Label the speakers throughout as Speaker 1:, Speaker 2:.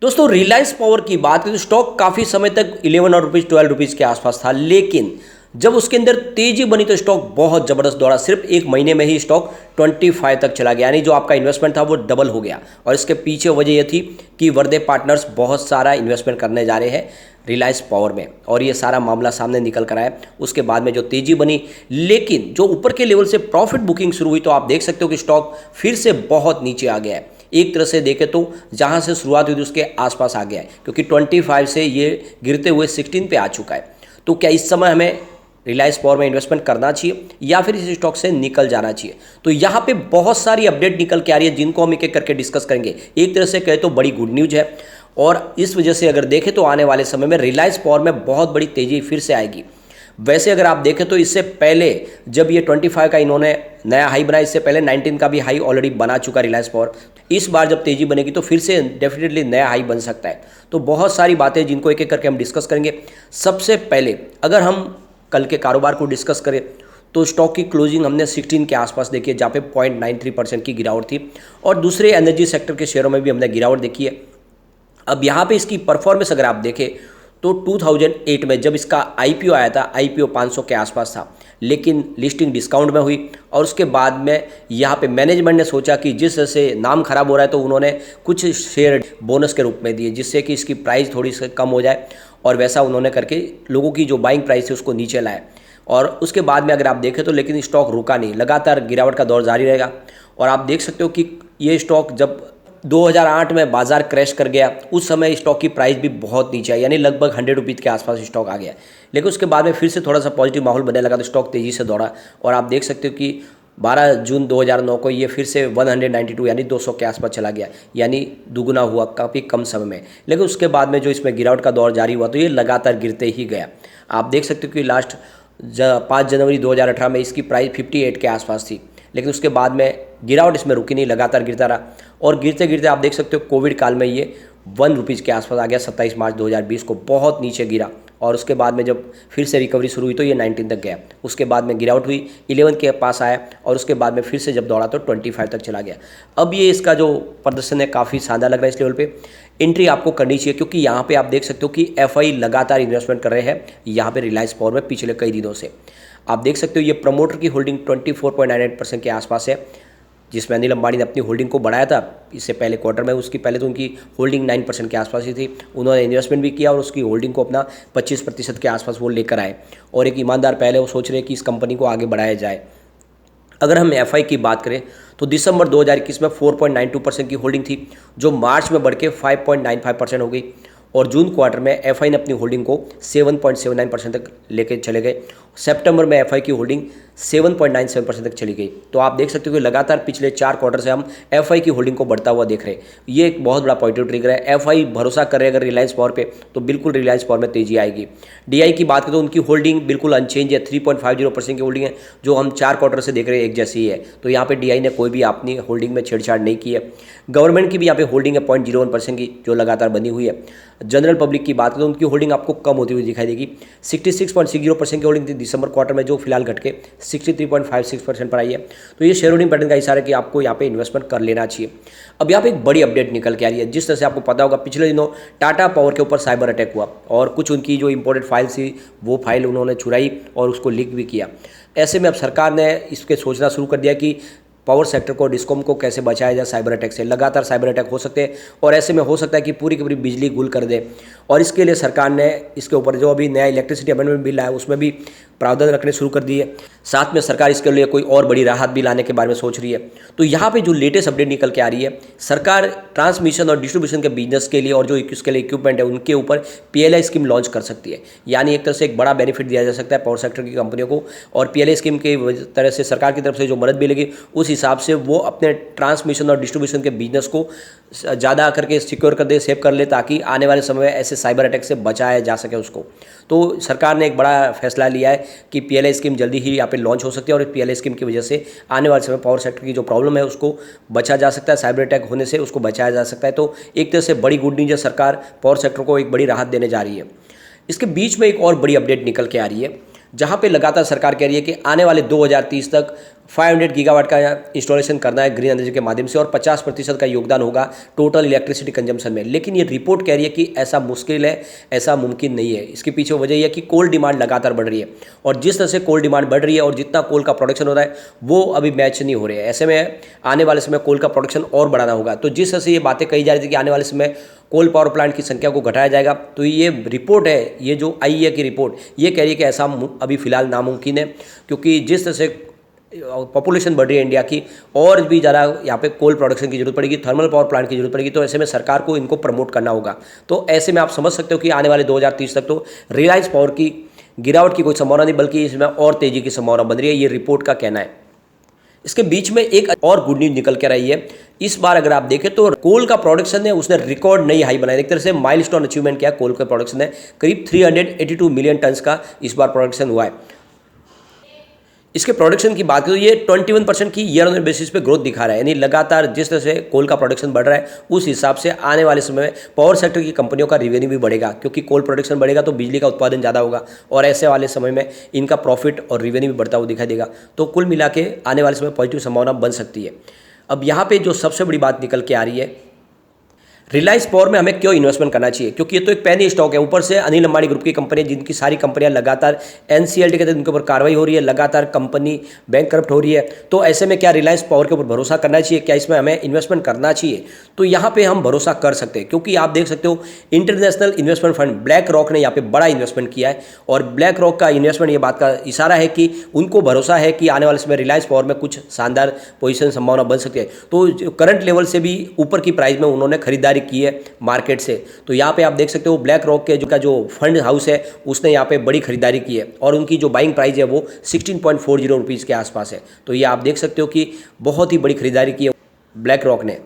Speaker 1: दोस्तों रिलायंस पावर की बात करें तो स्टॉक काफ़ी समय तक 11 और रुपीज़ 12 रुपीज़ के आसपास था, लेकिन जब उसके अंदर तेजी बनी तो स्टॉक बहुत ज़बरदस्त दौड़ा। सिर्फ एक महीने में ही स्टॉक 25 तक चला गया, यानी जो आपका इन्वेस्टमेंट था वो डबल हो गया। और इसके पीछे वजह यह थी कि वर्दे पार्टनर्स बहुत सारा इन्वेस्टमेंट करने जा रहे हैं रिलायंस पावर में, और ये सारा मामला सामने निकल कर आया। उसके बाद में जो तेजी बनी, लेकिन जो ऊपर के लेवल से प्रॉफिट बुकिंग शुरू हुई तो आप देख सकते हो कि स्टॉक फिर से बहुत नीचे आ गया है। एक तरह से देखें तो जहां से शुरुआत हुई थी उसके आसपास आ गया है, क्योंकि 25 से ये गिरते हुए 16 पे आ चुका है। तो क्या इस समय हमें रिलायंस पावर में इन्वेस्टमेंट करना चाहिए या फिर इस स्टॉक से निकल जाना चाहिए? तो यहाँ पे बहुत सारी अपडेट निकल के आ रही है जिनको हम एक एक करके डिस्कस करेंगे। एक तरह से कहे तो बड़ी गुड न्यूज है, और इस वजह से अगर देखें तो आने वाले समय में रिलायंस पावर में बहुत बड़ी तेजी फिर से आएगी। वैसे अगर आप देखें तो इससे पहले जब ये 25 का इन्होंने नया हाई बनाया, इससे पहले 19 का भी हाई ऑलरेडी बना चुका रिलायंस पावर। इस बार जब तेजी बनेगी तो फिर से डेफिनेटली नया हाई बन सकता है। तो बहुत सारी बातें जिनको एक एक करके हम डिस्कस करेंगे। सबसे पहले अगर हम कल के कारोबार को डिस्कस करें तो स्टॉक की क्लोजिंग हमने 16 के आसपास देखी है, जहाँ पे 0.93% की गिरावट थी, और दूसरे एनर्जी सेक्टर के शेयरों में भी हमने गिरावट देखी है। अब यहाँ पे इसकी परफॉर्मेंस अगर आप देखें तो 2008 में जब इसका आईपीओ आया था, आईपीओ 500 के आसपास था, लेकिन लिस्टिंग डिस्काउंट में हुई, और उसके बाद में यहाँ पे मैनेजमेंट ने सोचा कि जिस तरह से नाम खराब हो रहा है तो उन्होंने कुछ शेयर बोनस के रूप में दिए, जिससे कि इसकी प्राइस थोड़ी सी कम हो जाए, और वैसा उन्होंने करके लोगों की जो बाइंग प्राइस है उसको नीचे लाए। और उसके बाद में अगर आप देखें तो लेकिन स्टॉक रुका नहीं, लगातार गिरावट का दौर जारी रहेगा। और आप देख सकते हो कि ये स्टॉक जब 2008 में बाजार क्रैश कर गया, उस समय स्टॉक की प्राइस भी बहुत नीचे आई, यानी लगभग 100 रुपीज़ के आसपास स्टॉक आ गया। लेकिन उसके बाद में फिर से थोड़ा सा पॉजिटिव माहौल बनने लगा तो स्टॉक तेज़ी से दौड़ा, और आप देख सकते हो कि 12 जून 2009 को ये फिर से 192 यानी 200 के आसपास चला गया, यानी दुगुना हुआ काफ़ी कम समय में। लेकिन उसके बाद में जो इसमें गिरावट का दौर जारी हुआ तो ये लगातार गिरते ही गया। आप देख सकते हो कि लास्ट 5 जनवरी 2018 में इसकी प्राइस 58 के आसपास थी, लेकिन उसके बाद में गिरावट इसमें रुकी नहीं, लगातार गिरता रहा, और गिरते गिरते आप देख सकते हो कोविड काल में ये 1 रुपीज़ के आसपास आ गया। 27 मार्च 2020 को बहुत नीचे गिरा, और उसके बाद में जब फिर से रिकवरी शुरू हुई तो ये 19 तक गया। उसके बाद में गिरावट हुई, 11 के पास आया, और उसके बाद में फिर से जब दौड़ा तो 25 तक चला गया। अब ये इसका जो प्रदर्शन है काफ़ी शानदार लग रहा है। इस लेवल पे एंट्री आपको करनी चाहिए, क्योंकि यहाँ पे आप देख सकते हो कि एफआई लगातार इन्वेस्टमेंट कर रहे हैं यहाँ पे रिलायंस पावर में पिछले कई दिनों से। आप देख सकते हो ये प्रमोटर की होल्डिंग 24.98% के आसपास है, जिसमें अनिल अंबानी ने अपनी होल्डिंग को बढ़ाया था इससे पहले क्वार्टर में। उसकी पहले तो उनकी होल्डिंग 9% के आसपास ही थी, उन्होंने इन्वेस्टमेंट भी किया और उसकी होल्डिंग को अपना 25% के आसपास वो लेकर आए, और एक ईमानदार पहले वो सोच रहे हैं कि इस कंपनी को आगे बढ़ाया जाए। अगर हम एफआई की बात करें तो दिसंबर 2021 में 4.92% की होल्डिंग थी, जो मार्च में बढ़ के 5.95% हो गई, और जून क्वार्टर में एफआई ने अपनी होल्डिंग को 7.79% तक लेके चले गए। सितंबर में एफआई की होल्डिंग 7.97% तक चली गई। तो आप देख सकते हो कि लगातार पिछले 4 क्वार्टर से हम एफआई की होल्डिंग को बढ़ता हुआ देख रहे हैं। ये एक बहुत बड़ा पॉजिटिव ट्रिगर है। एफआई भरोसा कर रहे हैं अगर रिलायंस पावर पे, तो बिल्कुल रिलायंस पावर में तेजी आएगी। डीआई की बात करें तो उनकी होल्डिंग बिल्कुल अनचेंज है, 3.50% की होल्डिंग है, जो हम 4 क्वार्टर से देख रहे हैं एक जैसी ही है। तो यहाँ पे डीआई ने कोई भी अपनी होल्डिंग में छेड़छाड़ नहीं की है। गवर्नमेंट की भी यहाँ पे होल्डिंग है 0.01% की, जो लगातार बनी हुई है। जनरल पब्लिक की बात करें तो उनकी होल्डिंग आपको कम होती हुई दिखाई देगी। 66.60% की होल्डिंग थी दिसंबर क्वार्टर में, जो फिलहाल घट के 63.56% पर आई है। तो ये शेयर होल्डिंग पैटर्न का इशारा है कि आपको यहाँ पे इन्वेस्टमेंट कर लेना चाहिए। अब यहाँ पे एक बड़ी अपडेट निकल के आ रही है। जिस तरह से आपको पता होगा पिछले दिनों टाटा पावर के ऊपर साइबर अटैक हुआ, और कुछ उनकी जो इंपोर्टेड फाइल थी वो फाइल उन्होंने चुराई और उसको लीक भी किया। ऐसे में अब सरकार ने इसके सोचना शुरू कर दिया कि पावर सेक्टर को, डिस्कॉम को कैसे बचाया जाए साइबर अटैक से। लगातार साइबर अटैक हो सकते हैं, और ऐसे में हो सकता है कि पूरी की पूरी बिजली गुल कर दे, और इसके लिए सरकार ने इसके ऊपर जो अभी नया इलेक्ट्रिसिटी अमेंडमेंट बिल आया उसमें भी प्रावधान रखने शुरू कर दिए। साथ में सरकार इसके लिए कोई और बड़ी राहत भी लाने के बारे में सोच रही है। तो यहाँ पे जो लेटेस्ट अपडेट निकल के आ रही है, सरकार ट्रांसमिशन और डिस्ट्रीब्यूशन के बिजनेस के लिए और जो इसके लिए इक्विपमेंट है उनके ऊपर पीएलआई स्कीम लॉन्च कर सकती है। यानी एक तरह से एक बड़ा बेनिफिट दिया जा सकता है पावर सेक्टर की कंपनियों को, और पीएलआई स्कीम की तरह से सरकार की तरफ से जो मदद मिलेगी उस हिसाब से वो अपने ट्रांसमिशन और डिस्ट्रीब्यूशन के बिजनेस को ज़्यादा करके सिक्योर कर दे, सेव कर ले, ताकि आने वाले समय में ऐसे साइबर अटैक से बचाया जा सके उसको। तो सरकार ने एक बड़ा फैसला लिया है कि पीएलआई स्कीम जल्दी ही यहाँ पे लॉन्च हो सकती है, और पीएलआई स्कीम की वजह से आने वाले समय पावर सेक्टर की जो प्रॉब्लम है उसको बचा जा सकता है, साइबर अटैक होने से उसको बचाया जा सकता है। तो एक तरह से बड़ी गुड न्यूज़ है, सरकार पावर सेक्टर को एक बड़ी राहत देने जा रही है। इसके बीच में एक और बड़ी अपडेट निकल के आ रही है। जहाँ पे लगातार सरकार कह रही है कि आने वाले 2030 तक 500 गीगावाट का इंस्टॉलेशन करना है ग्रीन एनर्जी के माध्यम से और 50% का योगदान होगा टोटल इलेक्ट्रिसिटी कंजम्पशन में। लेकिन ये रिपोर्ट कह रही है कि ऐसा मुश्किल है, ऐसा मुमकिन नहीं है। इसके पीछे वजह यह है कि कोल डिमांड लगातार बढ़ रही है और जिस तरह से कोल डिमांड बढ़ रही है और जितना कोल का प्रोडक्शन हो रहा है वो अभी मैच नहीं हो रहे हैं। ऐसे में आने वाले समय कोल का प्रोडक्शन और बढ़ाना होगा। तो जिस तरह से ये बातें कही जा रही थी कि आने वाले समय कोल पावर प्लांट की संख्या को घटाया जाएगा, तो ये रिपोर्ट है, ये जो IEA की रिपोर्ट ये कह रही है कि ऐसा अभी फिलहाल नामुमकिन है, क्योंकि जिस तरह से पॉपुलेशन बढ़ रही है इंडिया की और भी ज़्यादा यहाँ पे कोल प्रोडक्शन की जरूरत पड़ेगी, थर्मल पावर प्लांट की जरूरत पड़ेगी। तो ऐसे में सरकार को इनको प्रमोट करना होगा। तो ऐसे में आप समझ सकते हो कि आने वाले 2030 तक तो रिलायंस पावर की गिरावट की कोई संभावना नहीं, बल्कि इसमें और तेजी की संभावना बन रही है, ये रिपोर्ट का कहना है। इसके बीच में एक और गुड न्यूज निकल कर आई है। इस बार अगर आप देखें तो कोल का प्रोडक्शन है उसने रिकॉर्ड नई हाई बनाई। एक तरह से माइलस्टोन अचीवमेंट किया कोल का प्रोडक्शन है, करीब 382 मिलियन टन्स का इस बार प्रोडक्शन हुआ है। इसके प्रोडक्शन की बात करें तो ये 21% की ईयर ऑन ईयर बेसिस पे ग्रोथ दिखा रहा है, यानी लगातार जिस तरह से कोल का प्रोडक्शन बढ़ रहा है उस हिसाब से आने वाले समय में पावर सेक्टर की कंपनियों का रेवेन्यू भी बढ़ेगा, क्योंकि कोल प्रोडक्शन बढ़ेगा तो बिजली का उत्पादन ज़्यादा होगा और ऐसे वाले समय में इनका प्रॉफिट और रेवेन्यू भी बढ़ता हुआ दिखाई देगा। तो कुल मिला के आने वाले समय पॉजिटिव संभावना बन सकती है। अब यहाँ पर जो सबसे बड़ी बात निकल के आ रही है, रिलायंस पावर में हमें क्यों इन्वेस्टमेंट करना चाहिए, क्योंकि ये तो एक पेनी स्टॉक है। ऊपर से अनिल अंबानी ग्रुप की कंपनी, जिनकी सारी कंपनियां लगातार NCLT के तहत उनके ऊपर कार्रवाई हो रही है, लगातार कंपनी बैंक करप्ट हो रही है। तो ऐसे में क्या रिलायंस पावर के ऊपर भरोसा करना चाहिए, क्या इसमें हमें इन्वेस्टमेंट करना चाहिए? तो यहाँ पे हम भरोसा कर सकते हैं, क्योंकि आप देख सकते हो international investment fund black rock ने यहाँ पे बड़ा इन्वेस्टमेंट किया है और ब्लैक रॉक का इन्वेस्टमेंट ये बात का इशारा है कि उनको भरोसा है कि आने वाले समय रिलायंस पावर में कुछ शानदार पोजिशन संभावना बन सकती है। तो करंट लेवल से भी ऊपर की प्राइस में उन्होंने खरीदारी की है मार्केट से। तो यहाँ पे आप देख सकते हो ब्लैक रॉक के जो फंड हाउस है उसने यहाँ पे बड़ी खरीदारी की है और उनकी जो बाइंग प्राइस है वो 16.40 रुपीज़ के आसपास है। तो ये आप देख सकते हो कि बहुत ही बड़ी खरीदारी की है ब्लैक रॉक ने।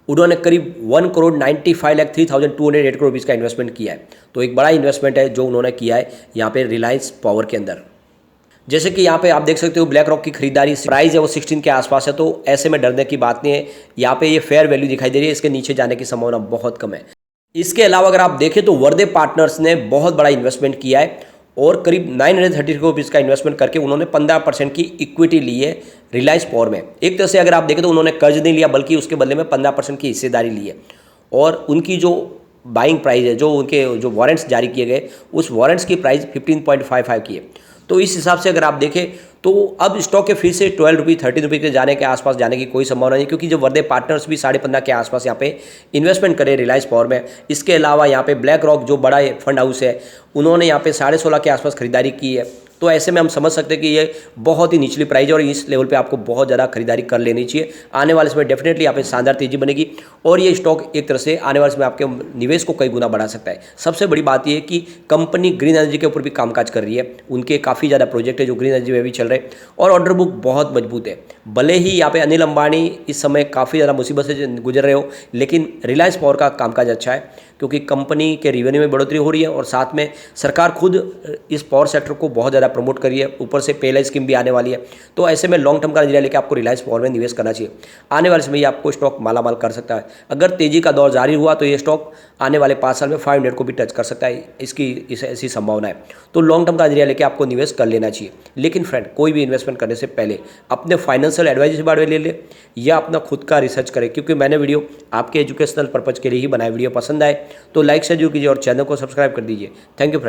Speaker 1: उन्होंने करीब 1,95,03,208 करोड़ रुपीज़ का इन्वेस्टमेंट किया है। तो एक बड़ा इन्वेस्टमेंट है जो उन्होंने किया है यहाँ पे रिलायंस पावर के अंदर। जैसे कि यहाँ पे आप देख सकते हो ब्लैक रॉक की खरीदारी प्राइस है वो 16 के आसपास है, तो ऐसे में डरने की बात नहीं है। यहाँ पे ये फेयर वैल्यू दिखाई दे रही है, इसके नीचे जाने की संभावना बहुत कम है। इसके अलावा अगर आप देखें तो वर्दे पार्टनर्स ने बहुत बड़ा इन्वेस्टमेंट किया है और करीब 930 करोड़ रुपीज़ का इन्वेस्टमेंट करके उन्होंने 15% की इक्विटी ली है रिलायंस पावर में। एक तरह से अगर आप देखें तो उन्होंने कर्ज नहीं लिया, बल्कि उसके बदले में 15% की हिस्सेदारी ली है और उनकी जो बाइंग प्राइस है, जो उनके जो वारंट्स जारी किए गए, उस वारंट्स की प्राइस 15.55 की है। तो इस हिसाब से अगर आप देखें तो अब स्टॉक के फिर से 12 रुपये 13 रुपये के जाने के आसपास जाने की कोई संभावना नहीं, क्योंकि जो वर्दे पार्टनर्स भी 15.5 के आसपास यहाँ पे इन्वेस्टमेंट करें रिलायंस पावर में। इसके अलावा यहाँ पे ब्लैक रॉक जो बड़ा फंड हाउस है उन्होंने यहाँ पे 16.5 के आसपास खरीदारी की है। तो ऐसे में हम समझ सकते हैं कि ये बहुत ही निचली प्राइस है और इस लेवल पे आपको बहुत ज़्यादा खरीदारी कर लेनी चाहिए। आने वाले समय डेफिनेटली यहाँ पे शानदार तेजी बनेगी और ये स्टॉक एक तरह से आने वाले समय आपके निवेश को कई गुना बढ़ा सकता है। सबसे बड़ी बात ये है कि कंपनी ग्रीन एनर्जी के ऊपर भी कामकाज कर रही है, उनके काफ़ी ज़्यादा प्रोजेक्ट है जो ग्रीन एनर्जी में भी चल रहे हैं और ऑर्डर बुक बहुत मजबूत है। भले ही यहाँ पे अनिल अंबानी इस समय काफ़ी ज़्यादा मुसीबत से गुजर रहे हो, लेकिन रिलायंस पावर का कामकाज अच्छा है क्योंकि कंपनी के रेवेन्यू में बढ़ोतरी हो रही है और साथ में सरकार खुद इस पावर सेक्टर को बहुत ज़्यादा प्रमोट कर रही है। ऊपर से PLI स्कीम भी आने वाली है। तो ऐसे में लॉन्ग टर्म का नजरिया लेकर आपको रिलायंस पावर में निवेश करना चाहिए। आने वाले समय ये आपको स्टॉक मालामाल कर सकता है। अगर तेजी का दौर जारी हुआ तो ये स्टॉक आने वाले 5 साल में 500 को भी टच कर सकता है, इसकी ऐसी संभावना है। तो लॉन्ग टर्म का नजरिया लेकर आपको निवेश कर लेना चाहिए। लेकिन फ्रेंड, कोई भी इन्वेस्टमेंट करने से पहले अपने फाइनेंशियल एडवाइजर से बारे में ले ले या अपना खुद का रिसर्च करें, क्योंकि मैंने वीडियो आपके एजुकेशनल पर्पज़ के लिए ही बनाया। वीडियो पसंद आए तो लाइक से जरूर कीजिए और चैनल को सब्सक्राइब कर दीजिए। Thank you friend.